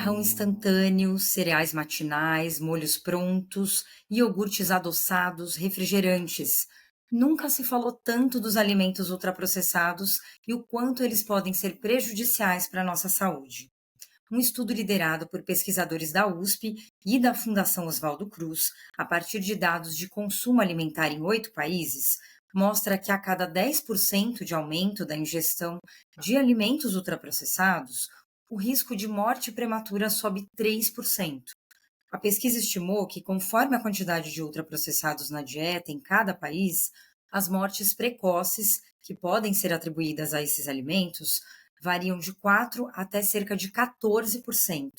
macarrão instantâneo, cereais matinais, molhos prontos, iogurtes adoçados, refrigerantes. Nunca se falou tanto dos alimentos ultraprocessados e o quanto eles podem ser prejudiciais para a nossa saúde. Um estudo liderado por pesquisadores da USP e da Fundação Oswaldo Cruz, a partir de dados de consumo alimentar em 8 países, mostra que a cada 10% de aumento da ingestão de alimentos ultraprocessados, o risco de morte prematura sobe 3%. A pesquisa estimou que, conforme a quantidade de ultraprocessados na dieta em cada país, as mortes precoces, que podem ser atribuídas a esses alimentos, variam de 4 até cerca de 14%.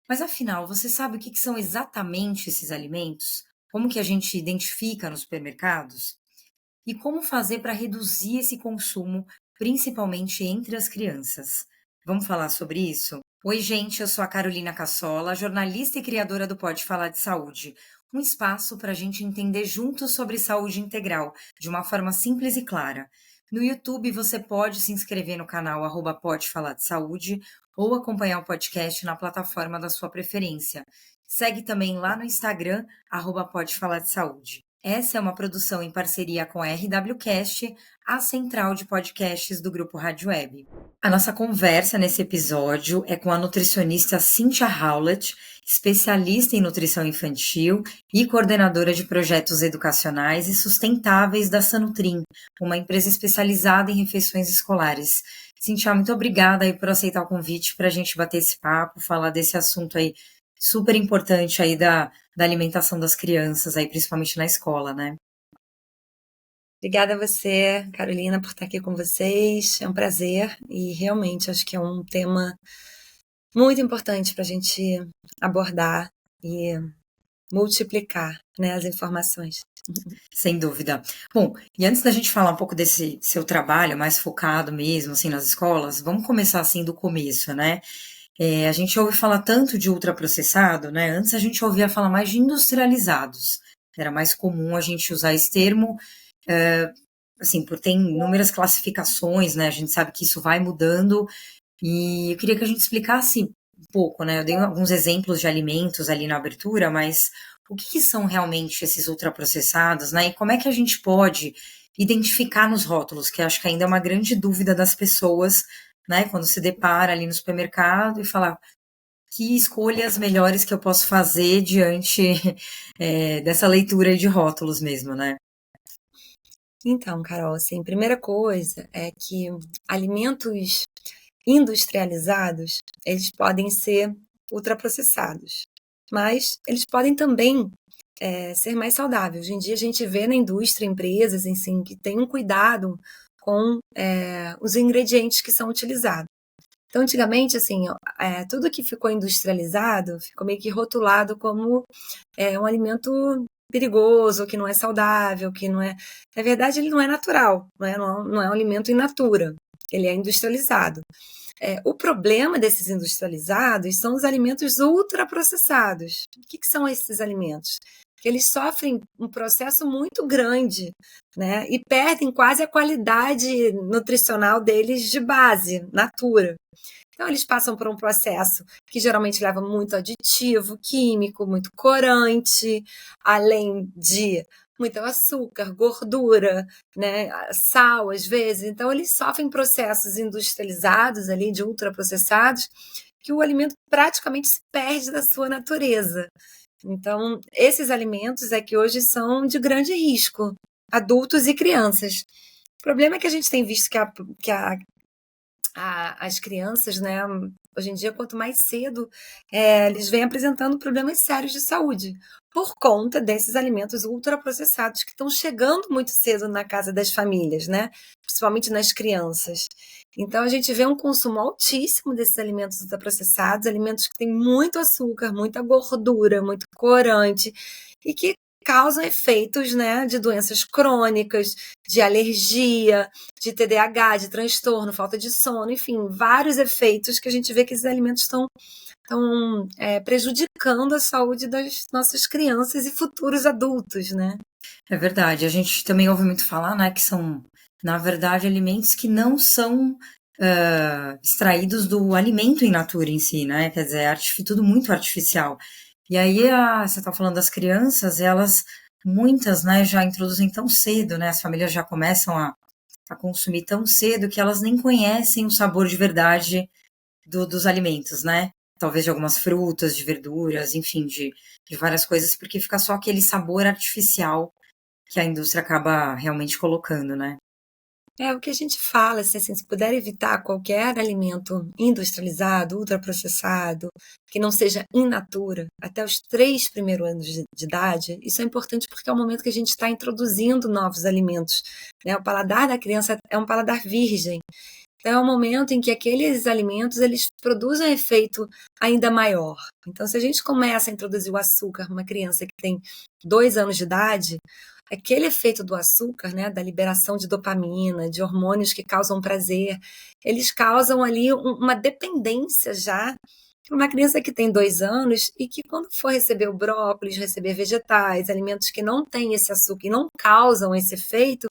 Mas afinal, você sabe o que são exatamente esses alimentos? Como que a gente identifica nos supermercados? E como fazer para reduzir esse consumo, principalmente entre as crianças? Vamos falar sobre isso? Oi, gente, eu sou a Carolina Cassola, jornalista e criadora do Pode Falar de Saúde, um espaço para a gente entender juntos sobre saúde integral, de uma forma simples e clara. No YouTube, você pode se inscrever no canal Pode Falar de Saúde ou acompanhar o podcast na plataforma da sua preferência. Segue também lá no Instagram, Pode Falar de Saúde. Essa é uma produção em parceria com a RWCast, a central de podcasts do Grupo Rádio Web. A nossa conversa nesse episódio é com a nutricionista Cynthia Howlett, especialista em nutrição infantil e coordenadora de projetos educacionais e sustentáveis da Sanutrim, uma empresa especializada em refeições escolares. Cynthia, muito obrigada aí por aceitar o convite para a gente bater esse papo, falar desse assunto aí super importante aí da alimentação das crianças, aí, principalmente na escola, né? Obrigada a você, Carolina, por estar aqui com vocês. É um prazer e realmente acho que é um tema muito importante para a gente abordar e multiplicar, né, as informações. Sem dúvida. Bom, e antes da gente falar um pouco desse seu trabalho mais focado mesmo, assim, nas escolas, vamos começar assim do começo, né? A gente ouve falar tanto de ultraprocessado, né? Antes a gente ouvia falar mais de industrializados. Era mais comum a gente usar esse termo, assim, por tem inúmeras classificações, né? A gente sabe que isso vai mudando. E eu queria que a gente explicasse um pouco, né? Eu dei alguns exemplos de alimentos ali na abertura, mas o que são realmente esses ultraprocessados, né? E como é que a gente pode identificar nos rótulos, que acho que ainda é uma grande dúvida das pessoas, né? Quando se depara ali no supermercado e falar que escolhas melhores que eu posso fazer diante dessa leitura de rótulos mesmo, né? Então, Carol, assim, primeira coisa é que alimentos industrializados, eles podem ser ultraprocessados, mas eles podem também ser mais saudáveis. Hoje em dia a gente vê na indústria empresas assim, que têm um cuidado com os ingredientes que são utilizados. Então, antigamente, assim, tudo que ficou industrializado ficou meio que rotulado como um alimento perigoso, que não é saudável, que não é. Na verdade, ele não é natural, não é um alimento in natura, ele é industrializado. O problema desses industrializados são os alimentos ultraprocessados. O que são esses alimentos? Que eles sofrem um processo muito grande, né? E perdem quase a qualidade nutricional deles de base, natura. Então, eles passam por um processo que geralmente leva muito aditivo químico, muito corante, além de muito açúcar, gordura, né, sal às vezes. Então, eles sofrem processos industrializados ali, de ultraprocessados, que o alimento praticamente se perde da sua natureza. Então, esses alimentos é que hoje são de grande risco, adultos e crianças. O problema é que a gente tem visto que as crianças, né, hoje em dia, quanto mais cedo, eles vêm apresentando problemas sérios de saúde, por conta desses alimentos ultraprocessados que estão chegando muito cedo na casa das famílias, né, principalmente nas crianças. Então, a gente vê um consumo altíssimo desses alimentos ultraprocessados, alimentos que têm muito açúcar, muita gordura, muito corante, e que causam efeitos, né, de doenças crônicas, de alergia, de TDAH, de transtorno, falta de sono, enfim, vários efeitos que a gente vê que esses alimentos estão prejudicando a saúde das nossas crianças e futuros adultos, né? É verdade. A gente também ouve muito falar, né, que são, na verdade, alimentos que não são extraídos do alimento in natura em si, né? Quer dizer, tudo muito artificial. E aí, você está falando das crianças, elas, muitas, né, já introduzem tão cedo, né? As famílias já começam a consumir tão cedo que elas nem conhecem o sabor de verdade dos alimentos, né? Talvez de algumas frutas, de verduras, enfim, de várias coisas, porque fica só aquele sabor artificial que a indústria acaba realmente colocando, né? É o que a gente fala, assim, se puder evitar qualquer alimento industrializado, ultraprocessado, que não seja in natura, até os 3 primeiros anos de idade, isso é importante porque é o momento que a gente está introduzindo novos alimentos, né? O paladar da criança é um paladar virgem, então é um momento em que aqueles alimentos eles produzem um efeito ainda maior. Então, se a gente começa a introduzir o açúcar numa criança que tem 2 anos de idade, aquele efeito do açúcar, né, da liberação de dopamina, de hormônios que causam prazer, eles causam ali uma dependência já para uma criança que tem 2 anos e que quando for receber o brócolis, receber vegetais, alimentos que não têm esse açúcar e não causam esse efeito,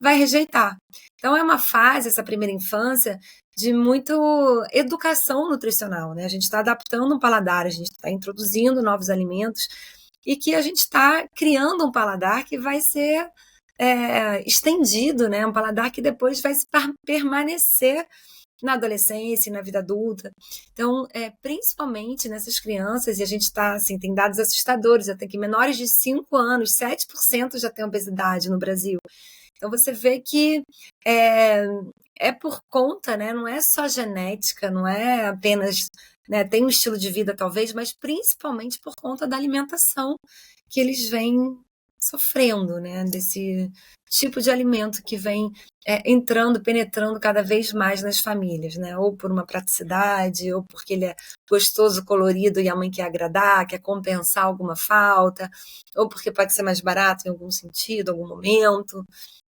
vai rejeitar. Então é uma fase, essa primeira infância, de muito educação nutricional, né? A gente está adaptando um paladar, a gente está introduzindo novos alimentos e que a gente está criando um paladar que vai ser estendido, né? Um paladar que depois vai permanecer na adolescência e na vida adulta. Então, principalmente nessas crianças, e a gente está, assim, tem dados assustadores, até que menores de 5 anos, 7% já tem obesidade no Brasil. Então, você vê que é por conta, né? Não é só genética, não é apenas, né, tem um estilo de vida talvez, mas principalmente por conta da alimentação que eles vêm sofrendo, né? Desse tipo de alimento que vem entrando, penetrando cada vez mais nas famílias, né? Ou por uma praticidade, ou porque ele é gostoso, colorido e a mãe quer agradar, quer compensar alguma falta, ou porque pode ser mais barato em algum sentido, algum momento.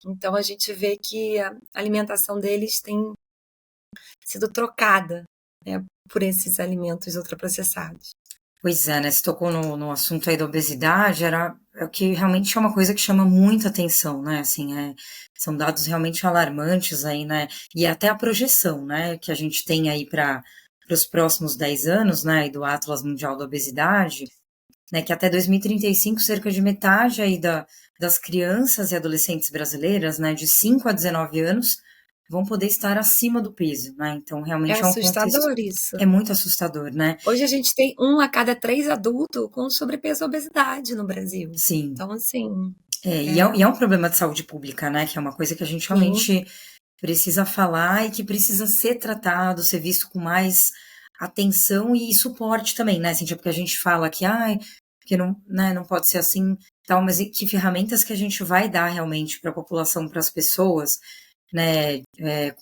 Então a gente vê que a alimentação deles tem sido trocada, né, por esses alimentos ultraprocessados. Pois é, né? Você tocou no assunto aí da obesidade, é o que realmente é uma coisa que chama muita atenção, né? Assim, são dados realmente alarmantes aí, né? E até a projeção, né? Que a gente tem aí para os próximos 10 anos, né? E do Atlas Mundial da Obesidade, né? Que até 2035, cerca de metade aí das crianças e adolescentes brasileiras, né? De 5 a 19 anos, vão poder estar acima do peso, né? Então, É realmente é um contexto, assustador isso. é muito assustador, né? Hoje a gente tem 1 a cada 3 adultos com sobrepeso e obesidade no Brasil. Sim. Então, assim, E é um problema de saúde pública, né? Que é uma coisa que a gente sim, realmente precisa falar e que precisa ser tratado, ser visto com mais atenção e suporte também, né? Assim, tipo, porque a gente fala que, porque não, né, não pode ser assim, tal, mas que ferramentas que a gente vai dar realmente para a população, para as pessoas, né?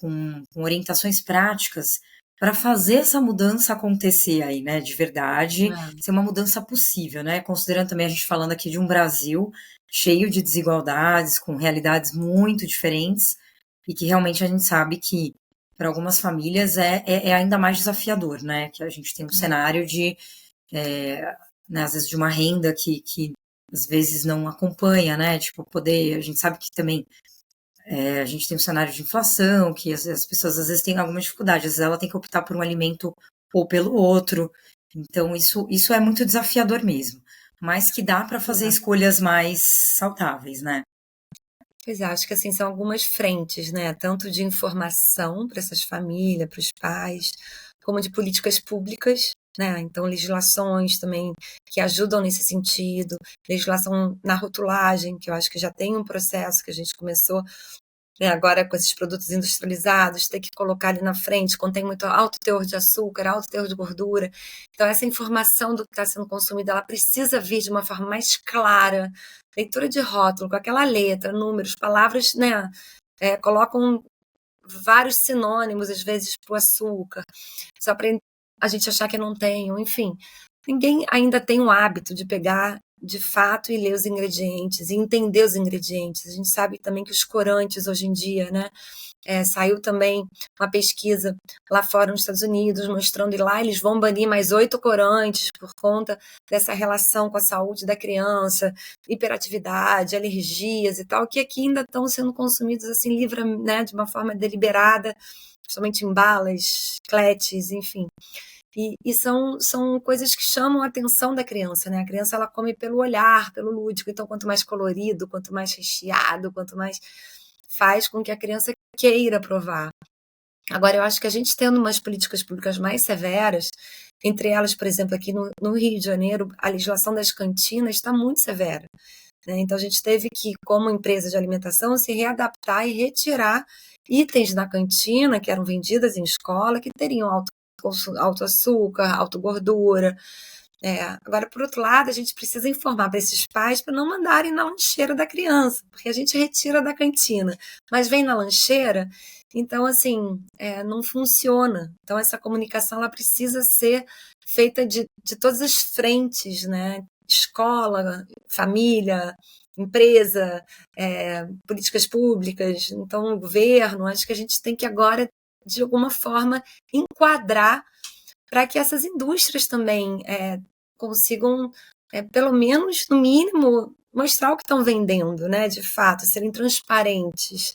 Com orientações práticas para fazer essa mudança acontecer aí, né? De verdade, ser uma mudança possível, né? Considerando também a gente falando aqui de um Brasil cheio de desigualdades, com realidades muito diferentes, e que realmente a gente sabe que para algumas famílias é ainda mais desafiador, né? Que a gente tem um cenário de, né, às vezes, de uma renda que às vezes não acompanha, né? Tipo, poder. A gente sabe que também a gente tem um cenário de inflação, que as pessoas às vezes têm alguma dificuldade, às vezes ela tem que optar por um alimento ou pelo outro. Então, isso é muito desafiador mesmo. Mas que dá para fazer escolhas mais saudáveis, né? pois é, acho que assim são algumas frentes, né? Tanto de informação para essas famílias, para os pais, como de políticas públicas, né? Então, legislações também que ajudam nesse sentido, legislação na rotulagem, que eu acho que já tem um processo que a gente começou, né, agora com esses produtos industrializados, ter que colocar ali na frente, contém muito alto teor de açúcar, alto teor de gordura. Então, essa informação do que está sendo consumido, ela precisa vir de uma forma mais clara, leitura de rótulo, com aquela letra, números, palavras, né, colocam vários sinônimos, às vezes, para o açúcar, só para a gente achar que não tem, enfim. Ninguém ainda tem o hábito de pegar de fato e ler os ingredientes, e entender os ingredientes. A gente sabe também que os corantes hoje em dia, né? Saiu também uma pesquisa lá fora nos Estados Unidos, mostrando que lá eles vão banir mais 8 corantes por conta dessa relação com a saúde da criança, hiperatividade, alergias e tal, que aqui ainda estão sendo consumidos assim, livre, né, de uma forma deliberada, somente em balas, chicletes, enfim. E são coisas que chamam a atenção da criança, né? A criança ela come pelo olhar, pelo lúdico, então quanto mais colorido, quanto mais recheado, quanto mais faz com que a criança queira provar. Agora, eu acho que a gente tendo umas políticas públicas mais severas, entre elas, por exemplo, aqui no Rio de Janeiro, a legislação das cantinas está muito severa, né? Então, a gente teve que, como empresa de alimentação, se readaptar e retirar itens da cantina que eram vendidas em escola, que teriam alto açúcar, alto gordura. Agora, por outro lado, a gente precisa informar para esses pais para não mandarem na lancheira da criança, porque a gente retira da cantina, mas vem na lancheira, então, assim, não funciona. Então, essa comunicação ela precisa ser feita de todas as frentes, né? Escola, família, empresa, políticas públicas, então, governo. Acho que a gente tem que agora, de alguma forma, enquadrar para que essas indústrias também consigam, pelo menos, no mínimo, mostrar o que estão vendendo, né? De fato, serem transparentes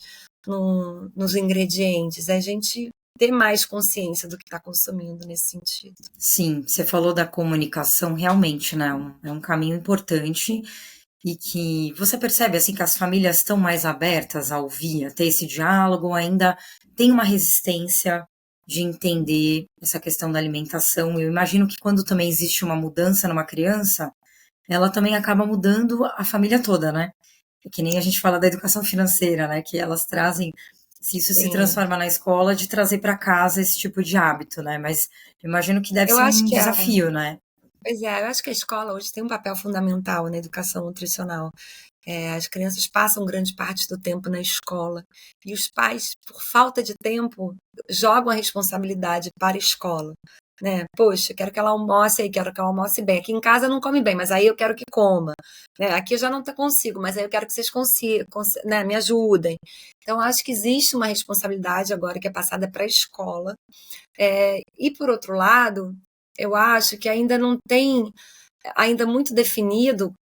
nos ingredientes, a gente ter mais consciência do que está consumindo nesse sentido. Sim, você falou da comunicação, realmente, né? É um caminho importante e que você percebe assim que as famílias estão mais abertas a ouvir, a ter esse diálogo, ou ainda tem uma resistência de entender essa questão da alimentação. Eu imagino que quando também existe uma mudança numa criança, ela também acaba mudando a família toda, né? É que nem a gente fala da educação financeira, né? Que elas trazem, se isso se Sim. transforma na escola, de trazer para casa esse tipo de hábito, né? Mas eu imagino que deve Eu ser acho um que desafio, né? Pois é, eu acho que a escola hoje tem um papel fundamental na educação nutricional. As crianças passam grande parte do tempo na escola e os pais, por falta de tempo, jogam a responsabilidade para a escola. Né? Poxa, quero que ela almoce aí, quero que ela almoce bem. Aqui em casa não come bem, mas aí eu quero que coma. Né? Aqui eu já não consigo, mas aí eu quero que vocês consigam, né? Me ajudem. Então, acho que existe uma responsabilidade agora que é passada para a escola. E, por outro lado, eu acho que ainda não tem ainda muito definido,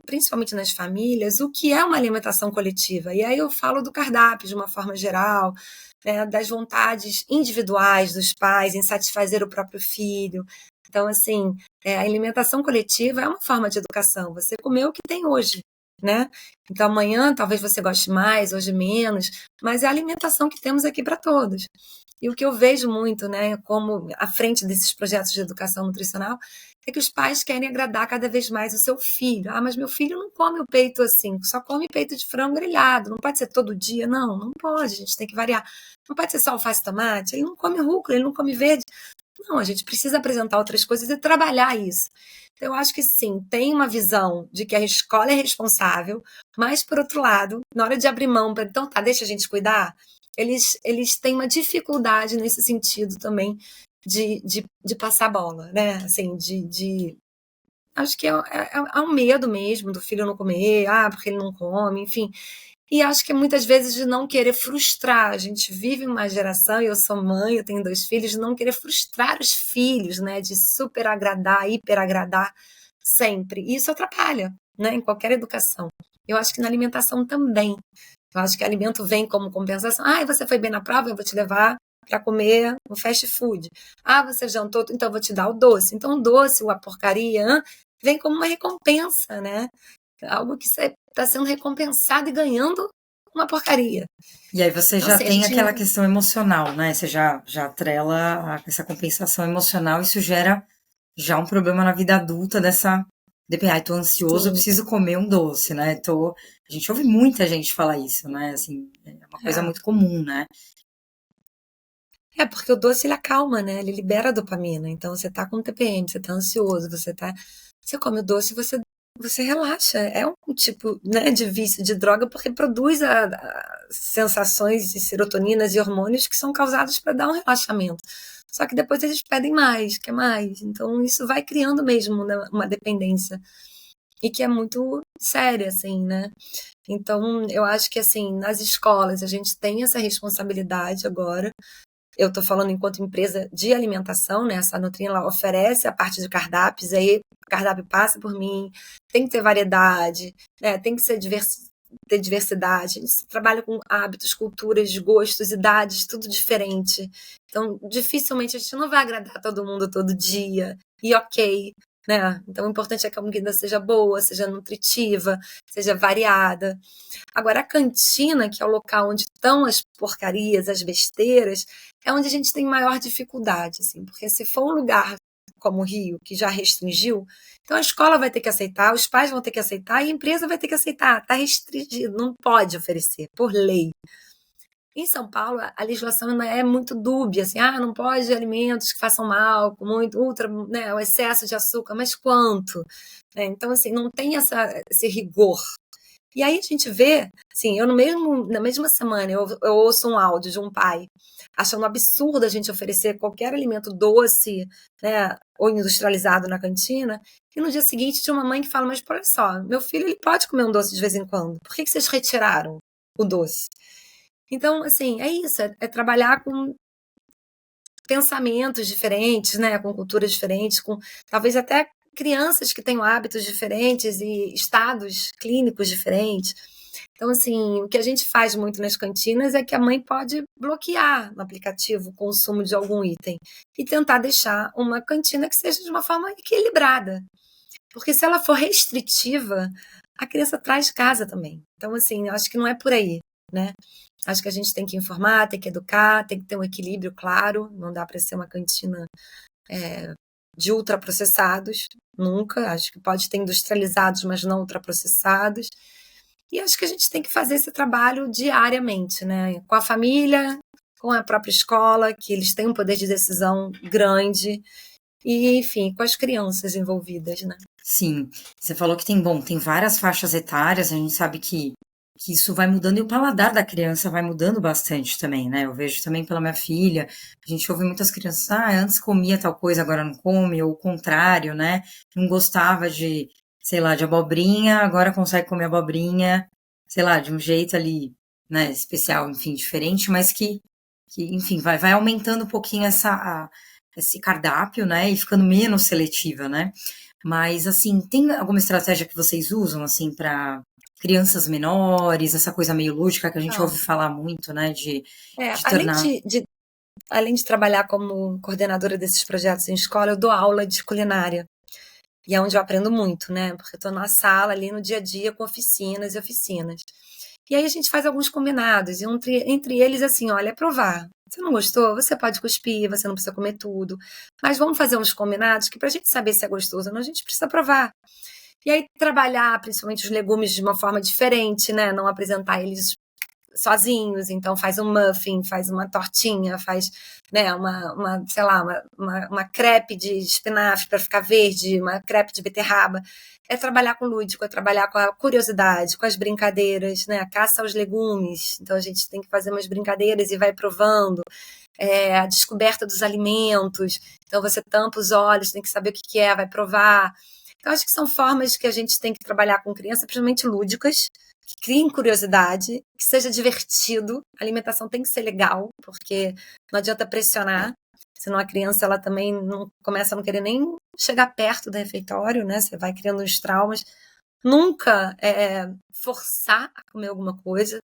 principalmente nas famílias, o que é uma alimentação coletiva. E aí eu falo do cardápio de uma forma geral, né, das vontades individuais dos pais em satisfazer o próprio filho. Então, assim, a alimentação coletiva é uma forma de educação. Você comeu o que tem hoje, né? Então, amanhã talvez você goste mais, hoje menos, mas é a alimentação que temos aqui para todos. E o que eu vejo muito, né, como à frente desses projetos de educação nutricional, é que os pais querem agradar cada vez mais o seu filho. Ah, mas meu filho não come o peito assim, só come peito de frango grelhado, não pode ser todo dia. Não, não pode, a gente tem que variar. Não pode ser só alface e tomate, ele não come rúcula, ele não come verde. Não, a gente precisa apresentar outras coisas e trabalhar isso. Então, eu acho que sim, tem uma visão de que a escola é responsável, mas, por outro lado, na hora de abrir mão para, então tá, deixa a gente cuidar, eles têm uma dificuldade nesse sentido também de passar a bola, né? Assim, acho que é um medo mesmo do filho não comer, porque ele não come, enfim. E acho que muitas vezes de não querer frustrar. A gente vive uma geração, e eu sou mãe, eu tenho 2 filhos, de não querer frustrar os filhos, né? De super agradar, hiper agradar sempre. E isso atrapalha, né? Em qualquer educação. Eu acho que na alimentação também. Eu acho que alimento vem como compensação. Você foi bem na prova, eu vou te levar para comer no fast food. Você jantou, então eu vou te dar o doce. Então o doce, a porcaria, vem como uma recompensa, né? Algo que você está sendo recompensado e ganhando uma porcaria. E aí você Então, já assim, a tem gente. aquela questão emocional, né? Você já atrela essa compensação emocional, isso gera já um problema na vida adulta dessa. Depende, tô ansioso, eu Sim, preciso comer um doce, né? A gente ouve muita gente falar isso, né? Assim, é uma coisa é. muito comum, né? Porque o doce ele acalma, né? Ele libera dopamina. Então você tá com TPM, você tá ansioso, você come o doce e você relaxa. É um tipo, né, de vício de droga porque produz sensações de serotoninas e hormônios que são causados para dar um relaxamento. Só que depois eles pedem mais, quer mais. Então isso vai criando mesmo, né, uma dependência. e que é muito séria, assim, né? Então, eu acho que, assim, nas escolas a gente tem essa responsabilidade agora. Eu estou falando enquanto empresa de alimentação, né? Essa Nutri, ela oferece a parte de cardápios, aí o cardápio passa por mim, tem que ter variedade, né? Tem que ser ter diversidade. A gente trabalha com hábitos, culturas, gostos, idades, tudo diferente. Então, dificilmente a gente não vai agradar todo mundo todo dia. E ok, né? Então, o importante é que a comida seja boa, seja nutritiva, seja variada. Agora, a cantina, que é o local onde estão as porcarias, as besteiras, é onde a gente tem maior dificuldade, assim, porque se for um lugar como o Rio, que já restringiu, então a escola vai ter que aceitar, os pais vão ter que aceitar e a empresa vai ter que aceitar. Está restringido, não pode oferecer, por lei. Em São Paulo, a legislação ainda é muito dúbia, assim, não pode alimentos que façam mal, com muito ultra, né, o excesso de açúcar, mas quanto? Então, assim, não tem esse rigor. E aí a gente vê, assim, na mesma semana eu ouço um áudio de um pai achando absurdo a gente oferecer qualquer alimento doce, né, ou industrializado na cantina, e no dia seguinte tinha uma mãe que fala, mas olha só, meu filho ele pode comer um doce de vez em quando, por que vocês retiraram o doce? Então, assim, é isso, é trabalhar com pensamentos diferentes, né, com culturas diferentes, com talvez até crianças que tenham hábitos diferentes e estados clínicos diferentes. Então, assim, o que a gente faz muito nas cantinas é que a mãe pode bloquear no aplicativo o consumo de algum item e tentar deixar uma cantina que seja de uma forma equilibrada. Porque se ela for restritiva, a criança traz de casa também. Então, assim, eu acho que não é por aí, né? Acho que a gente tem que informar, tem que educar, tem que ter um equilíbrio claro. Não dá para ser uma cantina de ultraprocessados, nunca. Acho que pode ter industrializados, mas não ultraprocessados. E acho que a gente tem que fazer esse trabalho diariamente, né? Com a família, com a própria escola, que eles têm um poder de decisão grande, e, enfim, com as crianças envolvidas, né? Sim, você falou que tem várias faixas etárias, a gente sabe que isso vai mudando e o paladar da criança vai mudando bastante também, né? Eu vejo também pela minha filha, a gente ouve muitas crianças, antes comia tal coisa, agora não come, ou o contrário, né? Não gostava de, sei lá, de abobrinha, agora consegue comer abobrinha, sei lá, de um jeito ali, né, especial, enfim, diferente, mas que enfim, vai aumentando um pouquinho esse cardápio, né, e ficando menos seletiva, né? Mas, assim, tem alguma estratégia que vocês usam, assim, para crianças menores, essa coisa meio lúdica que a gente ouve Não. falar muito, né, de Além tornar. além de trabalhar como coordenadora desses projetos em escola, eu dou aula de culinária. E é onde eu aprendo muito, né? Porque eu estou na sala ali no dia a dia com oficinas e oficinas. E aí a gente faz alguns combinados, e entre eles, assim, olha, é provar. Você não gostou? Você pode cuspir, você não precisa comer tudo. Mas vamos fazer uns combinados que, para a gente saber se é gostoso ou não, a gente precisa provar. E aí trabalhar, principalmente os legumes, de uma forma diferente, né? Não apresentar eles sozinhos, então faz um muffin, faz uma tortinha, faz, né, sei lá, uma crepe de espinafre para ficar verde, uma crepe de beterraba. É trabalhar com o lúdico, é trabalhar com a curiosidade, com as brincadeiras, né, a caça aos legumes. Então a gente tem que fazer umas brincadeiras e vai provando. A descoberta dos alimentos. Então você tampa os olhos, tem que saber o que é, vai provar. Então acho que são formas que a gente tem que trabalhar com criança, principalmente lúdicas, que criem curiosidade, que seja divertido. A alimentação tem que ser legal, porque não adianta pressionar, senão a criança ela também não, começa a não querer nem chegar perto do refeitório, né? Você vai criando uns traumas. Nunca forçar a comer alguma coisa,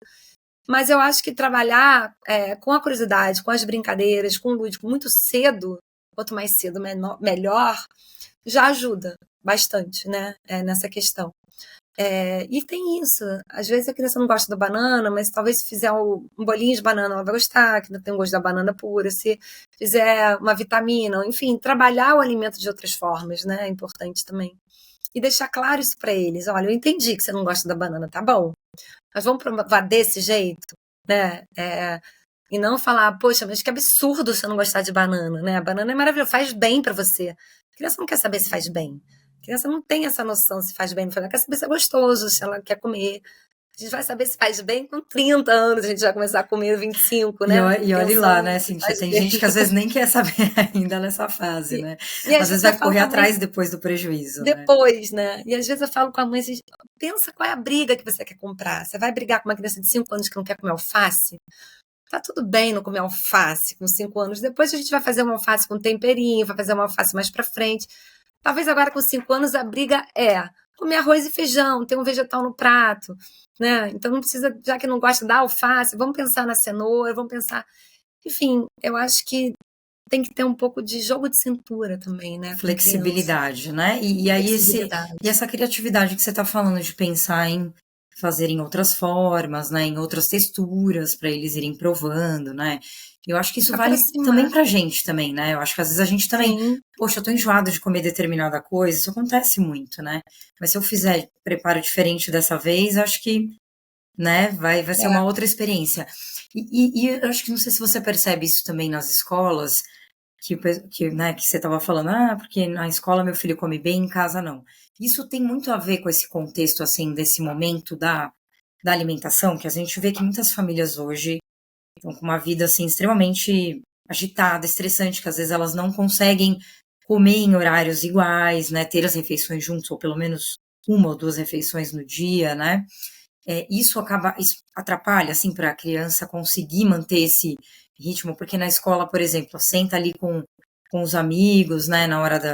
mas eu acho que trabalhar com a curiosidade, com as brincadeiras, com o lúdico muito cedo, quanto mais cedo melhor, já ajuda bastante, né? Nessa questão. E tem isso. Às vezes a criança não gosta da banana, mas talvez se fizer um bolinho de banana, ela vai gostar, que não tem o gosto da banana pura. Se fizer uma vitamina, enfim, trabalhar o alimento de outras formas, né? É importante também. E deixar claro isso para eles. Olha, eu entendi que você não gosta da banana, tá bom. Mas vamos provar desse jeito, né? E não falar, poxa, mas que absurdo você não gostar de banana, né? A banana é maravilhosa, faz bem para você. A criança não quer saber se faz bem. A criança não tem essa noção se faz bem, ela quer saber se é gostoso, se ela quer comer. A gente vai saber se faz bem com 30 anos, a gente vai começar a comer 25, E, né? e olhe lá, Pensando né, se Cíntia? faz Tem bem. gente que às vezes nem quer saber ainda nessa fase, E, né? e às Às vezes vezes eu vai falo correr com a mãe atrás depois do prejuízo, né? depois, né? E às vezes eu falo com a mãe assim, pensa qual é a briga que você quer comprar. Você vai brigar com uma criança de 5 anos que não quer comer alface? Tá tudo bem não comer alface com 5 anos. Depois a gente vai fazer uma alface com temperinho, vai fazer uma alface mais pra frente. Talvez agora com 5 anos a briga é comer arroz e feijão, ter um vegetal no prato, né? Então não precisa, já que não gosta da alface, vamos pensar na cenoura, vamos pensar. Enfim, eu acho que tem que ter um pouco de jogo de cintura também, né, com criança. Flexibilidade, né? E aí e Flexibilidade. essa criatividade que você está falando de pensar em fazer em outras formas, né? Em outras texturas para eles irem provando, né? Eu acho que isso vale também Aproximar. pra gente também, né? Eu acho que às vezes a gente também, Sim, poxa, eu tô enjoado de comer determinada coisa, isso acontece muito, né? Mas se eu fizer preparo diferente dessa vez, acho que, né, vai ser é, uma outra experiência. E eu acho que não sei se você percebe isso também nas escolas, né, que você estava falando, porque na escola meu filho come bem, em casa não. Isso tem muito a ver com esse contexto, assim, desse momento da alimentação, que a gente vê que muitas famílias hoje estão com uma vida, assim, extremamente agitada, estressante, que às vezes elas não conseguem comer em horários iguais, né, ter as refeições juntos, ou pelo menos uma ou duas refeições no dia, né? Isso atrapalha, assim, para a criança conseguir manter esse ritmo, porque na escola, por exemplo, senta ali com os amigos, né,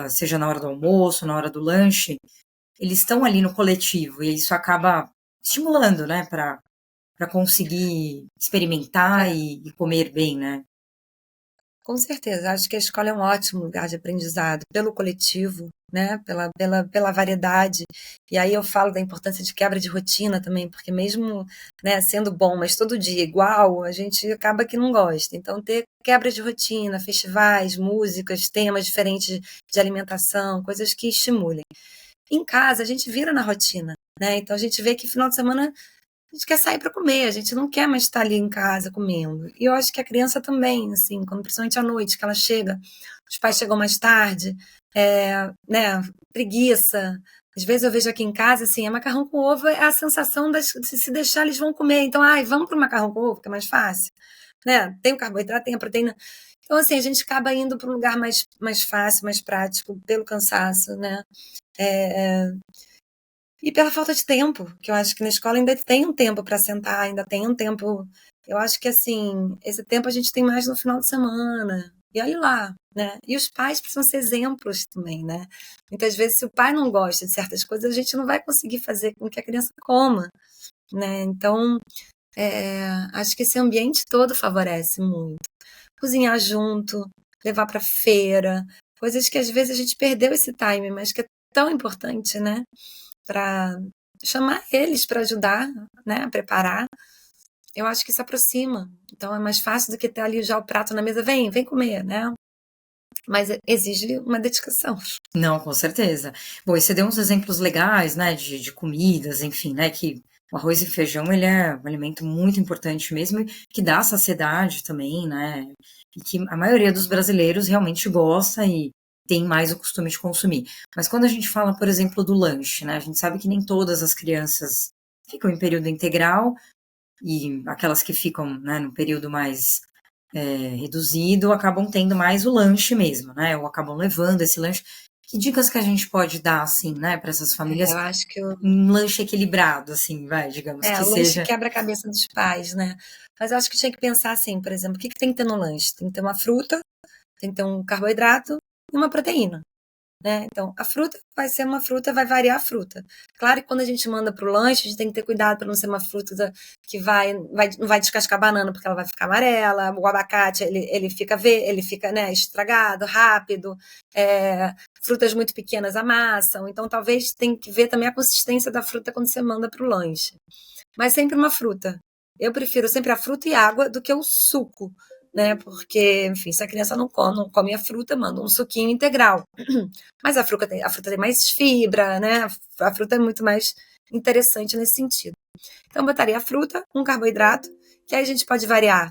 seja na hora do almoço, na hora do lanche, eles estão ali no coletivo, e isso acaba estimulando, né, para conseguir experimentar é. e comer bem, né? Com certeza, acho que a escola é um ótimo lugar de aprendizado, pelo coletivo, né? Pela variedade. E aí eu falo da importância de quebra de rotina também, porque mesmo, né, sendo bom, mas todo dia igual, a gente acaba que não gosta. Então, ter quebra de rotina, festivais, músicas, temas diferentes de alimentação, coisas que estimulem. Em casa, a gente vira na rotina, né? Então, a gente vê que final de semana a gente quer sair para comer, a gente não quer mais estar ali em casa comendo. E eu acho que a criança também, assim, quando, principalmente à noite, que ela chega, os pais chegam mais tarde, né, preguiça. Às vezes eu vejo aqui em casa, assim, é macarrão com ovo, é a sensação de se deixar eles vão comer. Então, ai, vamos para o macarrão com ovo, que é mais fácil. Né? Tem o carboidrato, tem a proteína. Então, assim, a gente acaba indo para um lugar mais fácil, mais prático, pelo cansaço, né? É, e pela falta de tempo, que eu acho que na escola ainda tem um tempo para sentar, ainda tem um tempo. Eu acho que assim, esse tempo a gente tem mais no final de semana. E olha lá, né? E os pais precisam ser exemplos também, né? Muitas vezes, se o pai não gosta de certas coisas, a gente não vai conseguir fazer com que a criança coma, né? Então, acho que esse ambiente todo favorece muito. Cozinhar junto, levar para feira, coisas que às vezes a gente perdeu esse time, mas que é tão importante, né? Para chamar eles para ajudar, né, a preparar. Eu acho que isso aproxima. Então é mais fácil do que ter ali já o prato na mesa, vem comer, né? Mas exige uma dedicação. Não, com certeza. Bom, e você deu uns exemplos legais, né, de comidas, enfim, né, que o arroz e feijão, ele é um alimento muito importante mesmo, e que dá saciedade também, né, e que a maioria dos brasileiros realmente gosta e tem mais o costume de consumir. Mas quando a gente fala, por exemplo, do lanche, né, a gente sabe que nem todas as crianças ficam em período integral, e aquelas que ficam, né, no período mais reduzido acabam tendo mais o lanche mesmo, né? Ou acabam levando esse lanche. Que dicas que a gente pode dar, assim, né, para essas famílias? Eu acho que Um lanche equilibrado, assim, vai, digamos que o lanche seja. quebra a cabeça dos pais, né? Mas eu acho que tinha que pensar assim, por exemplo, o que tem que ter no lanche? Tem que ter uma fruta, tem que ter um carboidrato e uma proteína. Né? Então, a fruta vai ser uma fruta, vai variar a fruta. Claro que quando a gente manda para o lanche, a gente tem que ter cuidado para não ser uma fruta que não vai descascar a banana porque ela vai ficar amarela. O abacate ele fica, né, estragado, rápido. Frutas muito pequenas amassam. Então, talvez tem que ver também a consistência da fruta quando você manda para o lanche. Mas sempre uma fruta. Eu prefiro sempre a fruta e água do que o suco, né? Porque, enfim, se a criança não come a fruta, manda um suquinho integral. Mas a fruta tem mais fibra, né? A fruta é muito mais interessante nesse sentido. Então, eu botaria a fruta, um carboidrato, que aí a gente pode variar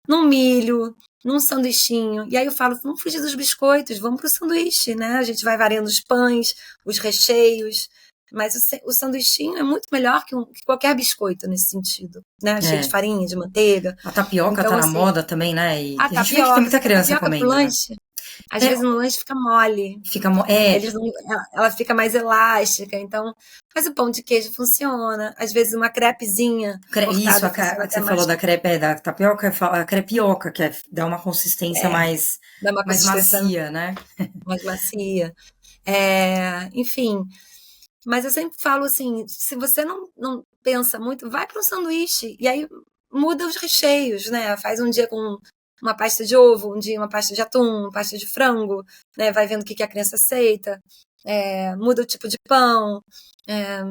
num milho, num sanduichinho. E aí eu falo, vamos fugir dos biscoitos, vamos para o sanduíche, né? A gente vai variando os pães, os recheios. Mas o sanduichinho é muito melhor que qualquer biscoito nesse sentido, né? Cheio de É. farinha, de manteiga. A tapioca Então, tá na assim, moda também, né? E a a gente vê que tem tapioca, muita só que a criança tapioca pro comendo, né? lanche, às É, vezes no lanche fica mole. fica. É, Eles não, ela fica mais elástica, então. Mas o pão de queijo funciona. Às vezes uma crepezinha isso, cortada funciona você até mais. falou da crepe, da tapioca, a crepioca, que dá uma consistência É, dá uma mais consistência macia, né? mais macia. Enfim, mas eu sempre falo assim, se você não pensa muito, vai para um sanduíche e aí muda os recheios, né? Faz um dia com uma pasta de ovo, um dia uma pasta de atum, uma pasta de frango, né? Vai vendo o que a criança aceita, muda o tipo de pão, é,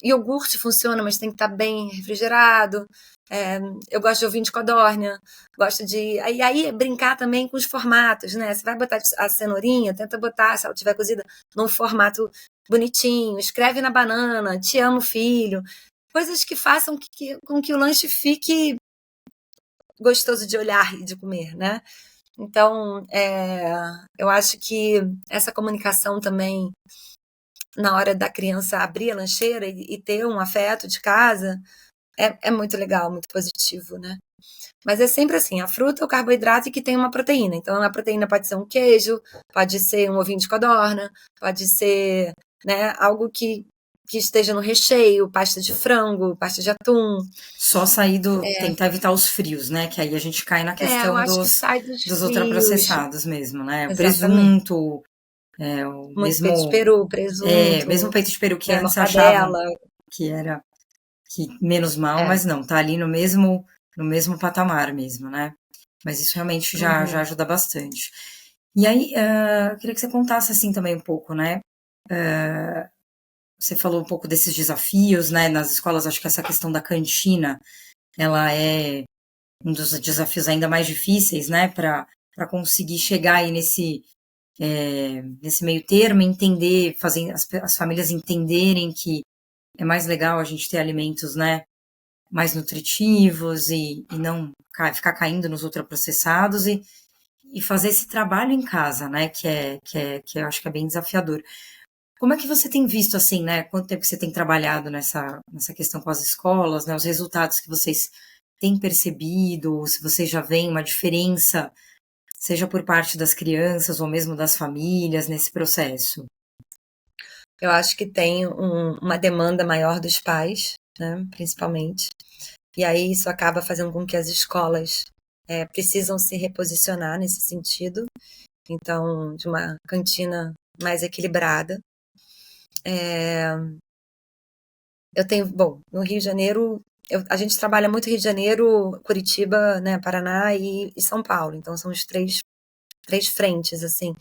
iogurte funciona, mas tem que estar bem refrigerado. Eu gosto de ovinho de codorna, gosto de. Aí brincar também com os formatos, né? Você vai botar a cenourinha, tenta botar, se ela tiver cozida, num formato bonitinho, escreve na banana, te amo, filho. Coisas que façam com que o lanche fique gostoso de olhar e de comer, né? Então, eu acho que essa comunicação também, na hora da criança abrir a lancheira e ter um afeto de casa, é muito legal, muito positivo, né? Mas é sempre assim, a fruta é o carboidrato que tem uma proteína. Então, a proteína pode ser um queijo, pode ser um ovinho de codorna, pode ser, né, algo que esteja no recheio, pasta de frango, pasta de atum. Só sair tentar evitar os frios, né? Que aí a gente cai na Eu questão acho que sai dos dos frios. ultraprocessados mesmo, né? O Exatamente. presunto, o Muito peito de peru, mesmo presunto, peito de peru que antes achavam mortadela. que era que menos mal, É. mas não, tá ali no mesmo patamar mesmo, né? Mas isso realmente já Uhum. ajuda bastante. E aí, eu queria que você contasse assim também um pouco, né? Você falou um pouco desses desafios, né? Nas escolas, acho que essa questão da cantina, ela é um dos desafios ainda mais difíceis, né? Para conseguir chegar aí nesse meio termo, entender, fazer as famílias entenderem que é mais legal a gente ter alimentos, né? Mais nutritivos e não ficar caindo nos ultraprocessados e fazer esse trabalho em casa, né? Que eu acho que é bem desafiador. Como é que você tem visto, assim, né? Quanto tempo que você tem trabalhado nessa questão com as escolas, né? Os resultados que vocês têm percebido, se vocês já veem uma diferença, seja por parte das crianças ou mesmo das famílias nesse processo? Eu acho que tem uma demanda maior dos pais, né, principalmente. E aí isso acaba fazendo com que as escolas precisam se reposicionar nesse sentido. Então, de uma cantina mais equilibrada. Eu tenho, bom, no Rio de Janeiro, a gente trabalha muito Rio de Janeiro, Curitiba, né, Paraná e São Paulo. Então, são os três frentes, assim,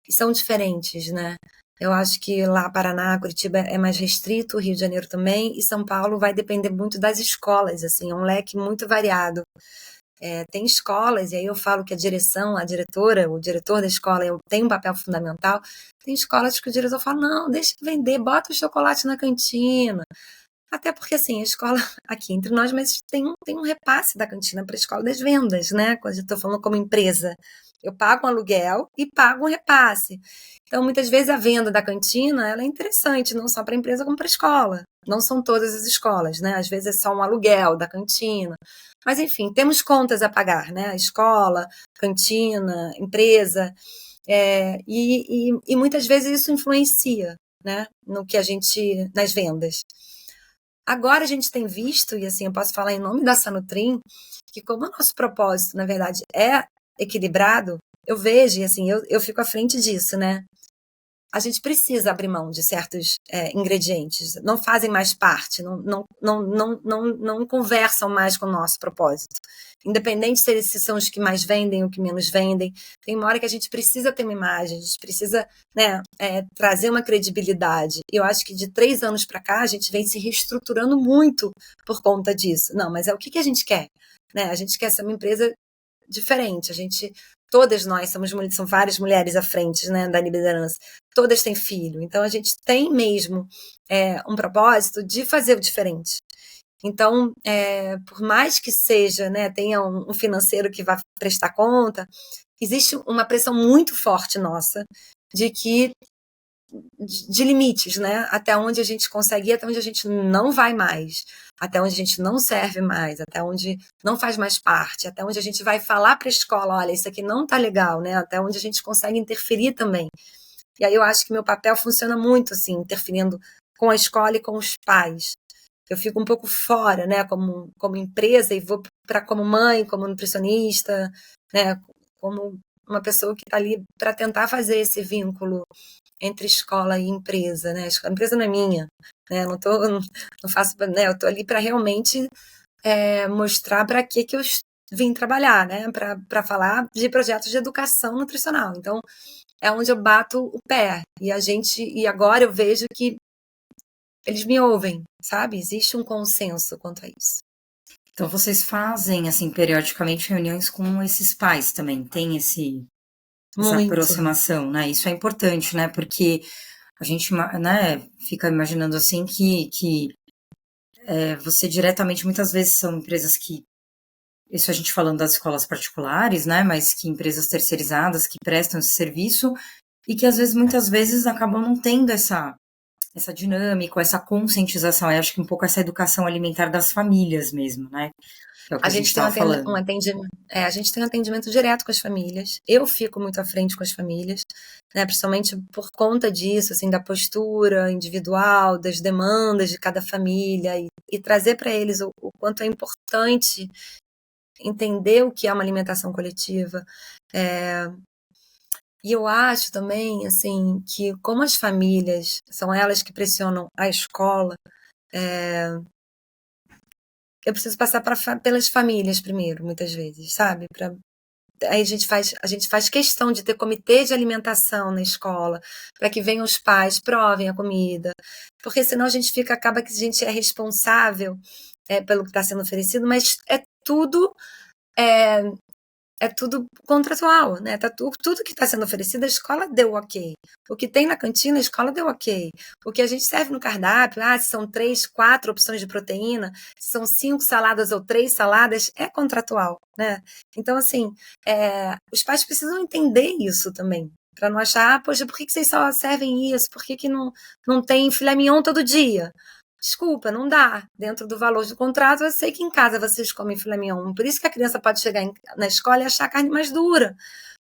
que são diferentes, né? Eu acho que lá Paraná, Curitiba é mais restrito, Rio de Janeiro também, e São Paulo vai depender muito das escolas, assim, é um leque muito variado. Tem escolas, e aí eu falo que a direção, a diretora, o diretor da escola tem um papel fundamental. Tem escolas que o diretor fala, não, deixa eu vender, bota o chocolate na cantina. Até porque, assim, a escola, aqui entre nós, mas tem um repasse da cantina para a escola das vendas, né? Quando eu estou falando como empresa. Eu pago um aluguel e pago um repasse. Então, muitas vezes, a venda da cantina ela é interessante, não só para a empresa, como para a escola. Não são todas as escolas, né? Às vezes é só um aluguel da cantina. Mas, enfim, temos contas a pagar, né? A escola, cantina, empresa. E muitas vezes isso influencia, né? No que a gente, nas vendas. Agora a gente tem visto, e assim, eu posso falar em nome da Sanutrim, que como o nosso propósito, na verdade, é equilibrado, eu vejo, e assim, eu fico à frente disso, né? A gente precisa abrir mão de certos ingredientes, não fazem mais parte, não conversam mais com o nosso propósito. Independente se esses são os que mais vendem ou que menos vendem, tem uma hora que a gente precisa ter uma imagem, a gente precisa, né, trazer uma credibilidade. E eu acho que de 3 anos para cá a gente vem se reestruturando muito por conta disso. Não, mas é o que a gente quer? Né? A gente quer ser uma empresa diferente. Todas nós são várias mulheres à frente, né, da liderança. Todas têm filho. Então a gente tem mesmo um propósito de fazer o diferente. Então, por mais que seja, né, tenha um financeiro que vá prestar conta, existe uma pressão muito forte nossa de que de limites, né? Até onde a gente consegue ir, até onde a gente não vai mais, até onde a gente não serve mais, até onde não faz mais parte, até onde a gente vai falar para a escola, olha, isso aqui não tá legal, né? Até onde a gente consegue interferir também. E aí eu acho que meu papel funciona muito assim, interferindo com a escola e com os pais. Eu fico um pouco fora, né, como empresa, e vou para como mãe, como nutricionista, né, como uma pessoa que está ali para tentar fazer esse vínculo entre escola e empresa, né? A empresa não é minha, né? Não faço, né? Eu tô ali para realmente mostrar para que eu vim trabalhar, né? Para falar de projetos de educação nutricional. Então, é onde eu bato o pé. E agora eu vejo que eles me ouvem, sabe? Existe um consenso quanto a isso. Então vocês fazem, assim, periodicamente reuniões com esses pais também, tem essa Muito. aproximação, né? Isso é importante, né? Porque a gente, né, fica imaginando assim que você diretamente, muitas vezes são empresas que, isso a gente falando das escolas particulares, né? Mas que empresas terceirizadas que prestam esse serviço e que às vezes, muitas vezes, acabam não tendo essa dinâmica, essa conscientização. Eu acho que um pouco essa educação alimentar das famílias mesmo, né? Que é o que A a gente gente tem estava um falando. atendimento, a gente tem um atendimento direto com as famílias. Eu fico muito à frente com as famílias, né, principalmente por conta disso, assim, da postura individual, das demandas de cada família e trazer para eles o quanto é importante entender o que é uma alimentação coletiva. E eu acho também, assim, que como as famílias são elas que pressionam a escola, eu preciso passar pelas famílias primeiro, muitas vezes, sabe? Aí a gente faz questão de ter comitê de alimentação na escola, para que venham os pais, provem a comida, porque senão a gente acaba que a gente é responsável pelo que está sendo oferecido, mas é, é tudo contratual, né? Tudo que está sendo oferecido, a escola deu ok. O que tem na cantina, a escola deu ok. O que a gente serve no cardápio, se são 3, 4 opções de proteína, se são 5 saladas ou 3 saladas, é contratual, né? Então, assim, os pais precisam entender isso também, para não achar, poxa, por que vocês só servem isso? Por que não tem filé mignon todo dia? Desculpa, não dá. Dentro do valor do contrato, eu sei que em casa vocês comem filé mignon. Por isso que a criança pode chegar na escola e achar a carne mais dura.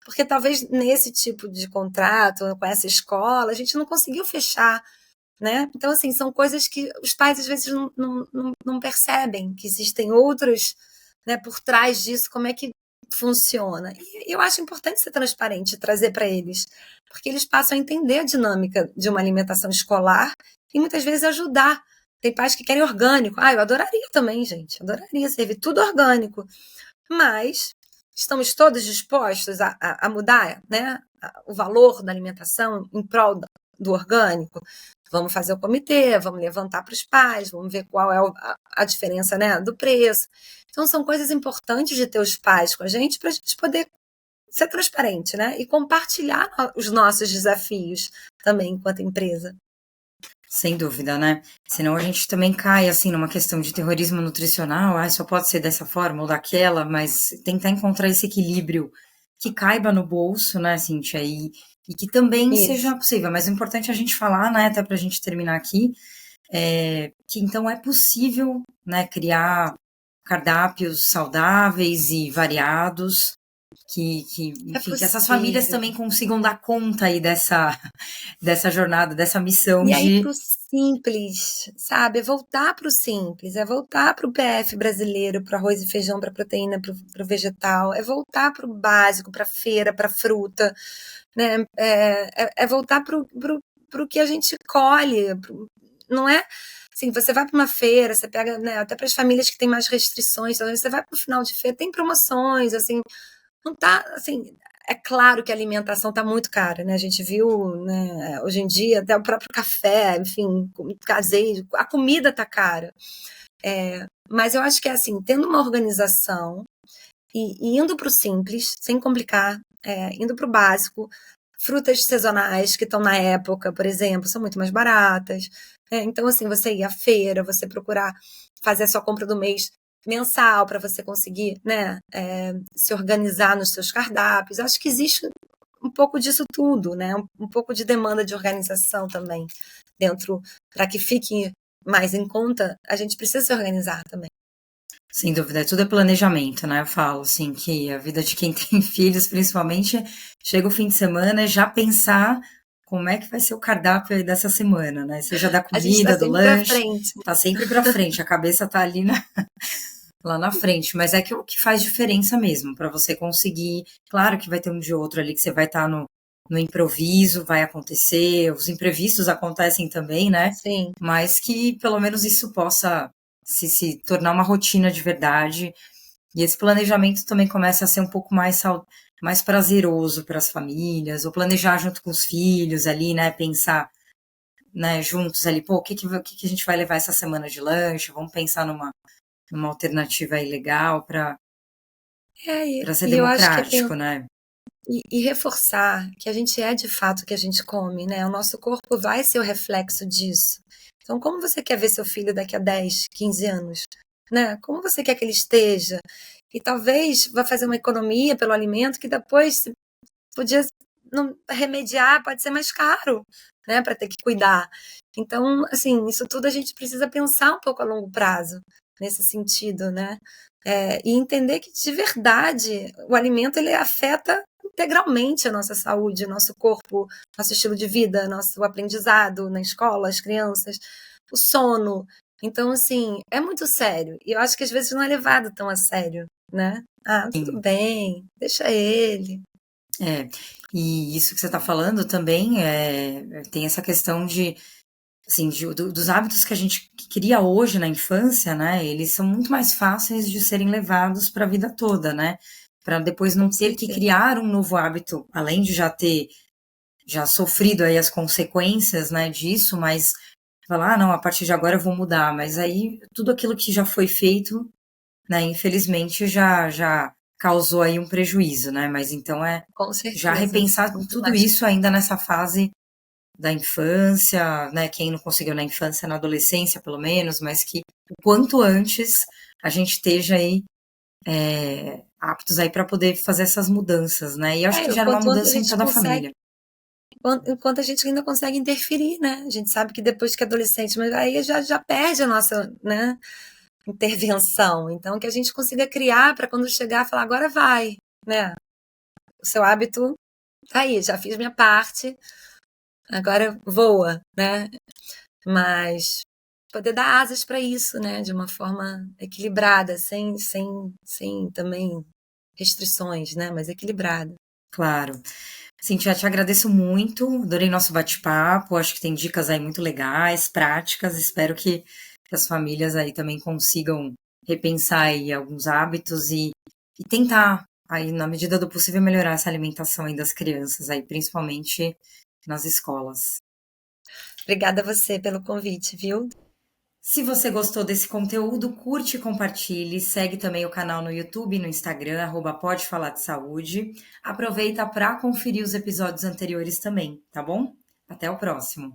Porque talvez nesse tipo de contrato, com essa escola, a gente não conseguiu fechar, né? Então, assim, são coisas que os pais às vezes não percebem, que existem outros, né, por trás disso, como é que funciona. E eu acho importante ser transparente, trazer para eles, porque eles passam a entender a dinâmica de uma alimentação escolar e muitas vezes ajudar. Tem pais que querem orgânico. Eu adoraria também, gente. Adoraria servir tudo orgânico. Mas estamos todos dispostos a mudar, né, o valor da alimentação em prol do orgânico? Vamos fazer o comitê, vamos levantar para os pais, vamos ver qual é a diferença, né, do preço. Então, são coisas importantes de ter os pais com a gente para a gente poder ser transparente, né, e compartilhar os nossos desafios também enquanto empresa. Sem dúvida, né? Senão a gente também cai, assim, numa questão de terrorismo nutricional, só pode ser dessa forma ou daquela, mas tentar encontrar esse equilíbrio que caiba no bolso, né, Cíntia, e que também Isso. seja possível. Mas o importante é a gente falar, né, até para a gente terminar aqui, que então é possível, né, criar cardápios saudáveis e variados, É enfim, que essas famílias possível. também consigam dar conta aí dessa jornada, dessa missão E aí de. para o simples, sabe? É voltar para o simples, é voltar para o PF brasileiro, para arroz e feijão, para proteína, para o vegetal, é voltar para o básico, para feira, para fruta, né? É voltar para o que a gente colhe, não é assim, você vai para uma feira, você pega, né, até para as famílias que têm mais restrições, então, você vai para o final de feira, tem promoções, assim, não tá, assim, é claro que a alimentação está muito cara, né? A gente viu, né, hoje em dia, até o próprio café, enfim, caseiro, a comida está cara. Mas eu acho que é assim, tendo uma organização e indo para o simples, sem complicar, indo para o básico, frutas sazonais que estão na época, por exemplo, são muito mais baratas. Então, assim, você ir à feira, você procurar fazer a sua compra do mês mensal para você conseguir, né, se organizar nos seus cardápios. Acho que existe um pouco disso tudo, né? Um pouco de demanda de organização também dentro, para que fique mais em conta, a gente precisa se organizar também. Sem dúvida, tudo é planejamento, né? Eu falo assim que a vida de quem tem filhos, principalmente, chega o fim de semana e já pensar como é que vai ser o cardápio aí dessa semana, né? Seja da A gente está comida, do sempre para lanche, frente. tá sempre para frente, a cabeça tá ali lá na frente, mas é que o que faz diferença mesmo, para você conseguir. Claro que vai ter um de outro ali que você vai estar no improviso, vai acontecer, os imprevistos acontecem também, né? Sim. Mas que pelo menos isso possa se tornar uma rotina de verdade. E esse planejamento também começa a ser um pouco mais prazeroso para as famílias, ou planejar junto com os filhos ali, né? Pensar, né, juntos ali, pô, o que a gente vai levar essa semana de lanche? Vamos pensar numa alternativa aí legal para ser Eu acho que democrático, né? e reforçar que a gente é de fato o que a gente come, né? O nosso corpo vai ser o reflexo disso. Então, como você quer ver seu filho daqui a 10, 15 anos? Né? Como você quer que ele esteja? E talvez vá fazer uma economia pelo alimento que depois podia não remediar, pode ser mais caro, né? Para ter que cuidar. Então, assim, isso tudo a gente precisa pensar um pouco a longo prazo, nesse sentido, né? E entender que, de verdade, o alimento ele afeta integralmente a nossa saúde, o nosso corpo, nosso estilo de vida, nosso aprendizado na escola, as crianças, o sono. Então, assim, é muito sério. E eu acho que às vezes não é levado tão a sério, né? Ah, tudo Sim. bem, deixa ele. É, e isso que você está falando também tem essa questão de, assim, dos hábitos que a gente cria hoje na infância, né? Eles são muito mais fáceis de serem levados para a vida toda, né? Para depois não Com ter que certeza. criar um novo hábito, além de já sofrido aí as consequências, né, disso, mas falar, não, a partir de agora eu vou mudar, mas aí tudo aquilo que já foi feito, né, infelizmente já causou aí um prejuízo, né? Mas então Com já certeza. repensar Muito tudo mais. isso ainda nessa fase da infância, né? Quem não conseguiu na infância, na adolescência, pelo menos, mas que o quanto antes a gente esteja aí aptos aí para poder fazer essas mudanças, né? E eu acho que O gera uma quanto antes a mudança em gente toda a consegue, família. enquanto a gente ainda consegue interferir, né? A gente sabe que depois que é adolescente, mas aí já perde a nossa, né, intervenção. Então, que a gente consiga criar para quando chegar, falar, agora vai, né? O seu hábito tá aí, já fiz minha parte, agora voa, né? Mas poder dar asas para isso, né? De uma forma equilibrada, sem também restrições, né? Mas equilibrada. Claro. Cintia, te agradeço muito, adorei nosso bate-papo, acho que tem dicas aí muito legais, práticas, espero que as famílias aí também consigam repensar aí alguns hábitos e tentar aí, na medida do possível, melhorar essa alimentação aí das crianças aí, principalmente nas escolas. Obrigada a você pelo convite, viu? Se você gostou desse conteúdo, curte e compartilhe. Segue também o canal no YouTube e no Instagram, Pode Falar de Saúde. Aproveita para conferir os episódios anteriores também, tá bom? Até o próximo.